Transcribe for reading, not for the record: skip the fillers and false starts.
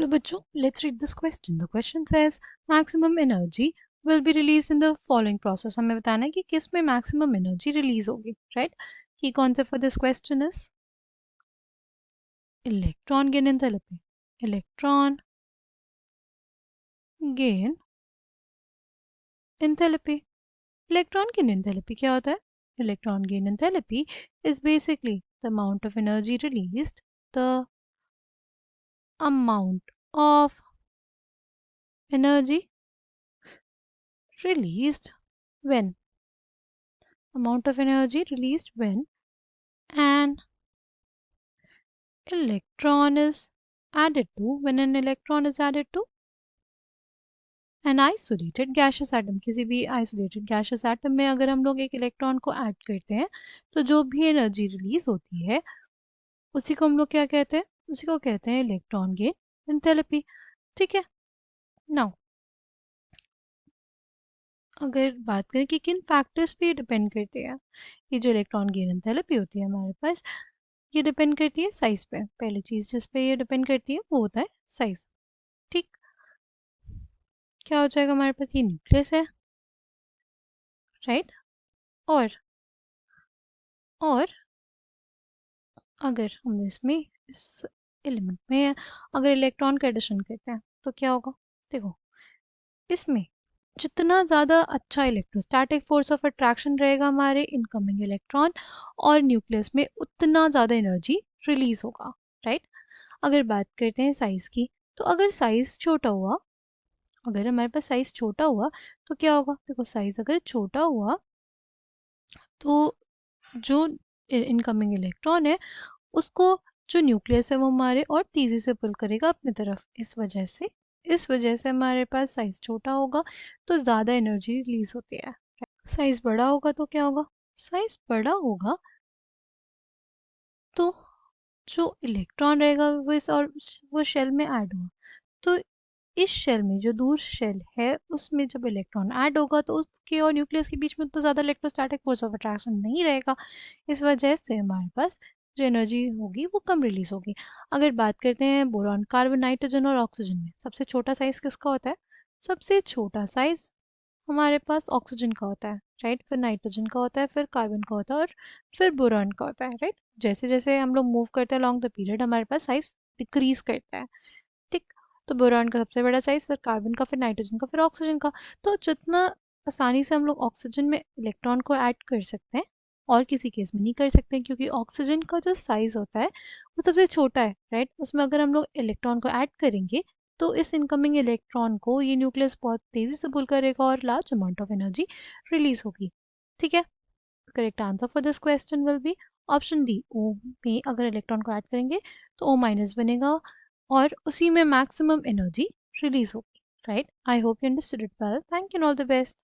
Hello बच्चों, let's read this question. The question says maximum energy will be released in the following process. हमें बताना है कि किस में maximum energy release होगी, right? Key concept for this question is electron gain enthalpy. Electron gain enthalpy. Electron gain enthalpy क्या होता है? Electron gain enthalpy is basically the amount of energy released, the amount of energy released when amount of energy released when an electron is added to when an electron is added to an isolated gaseous atom. किसी भी isolated gaseous atom में अगर हम लोग एक electron को add करते हैं तो जो भी एनर्जी रिलीज होती है उसी को हम लोग क्या कहते हैं? उसी को कहते हैं इलेक्ट्रॉन गेन एंथैल्पी. ठीक है. नाउ अगर बात करें कि किन फैक्टर्स पे डिपेंड करती है ये जो इलेक्ट्रॉन गेन एंथैल्पी होती है हमारे पास, ये डिपेंड करती है साइज पे. पहली चीज जिस पे ये डिपेंड करती है वो होता है साइज. ठीक. क्या हो जाएगा? हमारे पास ये न्यूक्लियस है, राइट. और अगर हम इसमें इस एलिमेंट में अगर इलेक्ट्रॉन का एडिशन करते हैं तो क्या होगा? देखो, इसमें जितना ज़्यादा अच्छा इलेक्ट्रोस्टैटिक फोर्स ऑफ अट्रैक्शन रहेगा हमारे इनकमिंग इलेक्ट्रॉन और न्यूक्लियस में, उतना ज़्यादा एनर्जी रिलीज होगा, राइट. अगर बात करते हैं साइज़ की, तो अगर साइज़ छोटा हुआ, अगर हमारे पास साइज़ छोटा हुआ तो क्या होगा? देखो, साइज़ अगर छोटा हुआ तो जो इनकमिंग इलेक्ट्रॉन है उसको जो न्यूक्लियस है वो हमारे और तेज़ी से पुल करेगा अपनी तरफ. इस वजह से हमारे पास साइज छोटा होगा तो ज़्यादा एनर्जी रिलीज होती है. साइज बड़ा होगा तो क्या होगा? साइज बड़ा होगा तो जो इलेक्ट्रॉन रहेगा वो इस और वो शेल में ऐड हुआ, तो इस शेल में जो दूर शेल है उसमें जब इलेक्ट्रॉन ऐड होगा तो उसके और न्यूक्लियस के बीच में तो ज़्यादा इलेक्ट्रोस्टैटिक फोर्स ऑफ अट्रैक्शन नहीं रहेगा. इस वजह से हमारे पास जो एनर्जी होगी वो कम रिलीज होगी. अगर बात करते हैं बोरॉन, कार्बन, नाइट्रोजन और ऑक्सीजन में सबसे छोटा साइज किसका होता है? सबसे छोटा साइज हमारे पास ऑक्सीजन का होता है, राइट. फिर नाइट्रोजन का होता है, फिर कार्बन का होता है और फिर बोरॉन का होता है, राइट. जैसे जैसे हम लोग मूव करते हैं लॉन्ग द पीरियड हमारे पास साइज डिक्रीज करता है. ठीक. तो बोरॉन का सबसे बड़ा साइज, फिर कार्बन का, फिर नाइट्रोजन का, फिर ऑक्सीजन का. तो जितना आसानी से हम लोग ऑक्सीजन में इलेक्ट्रॉन को ऐड कर सकते हैं और किसी केस में नहीं कर सकते क्योंकि ऑक्सीजन का जो साइज होता है वो सबसे छोटा है, राइट. उसमें अगर हम लोग इलेक्ट्रॉन को ऐड करेंगे तो इस इनकमिंग इलेक्ट्रॉन को ये न्यूक्लियस बहुत तेजी से पुल करेगा और large amount of energy release होगी. ठीक है. Correct answer for this question will be option D. ओ में अगर इलेक्ट्रॉन को ऐड करेंगे तो ओ माइनस बनेगा और उसी में मैक्सिमम एनर्जी रिलीज होगी, right. I hope you understood it well. Thank you and all the best.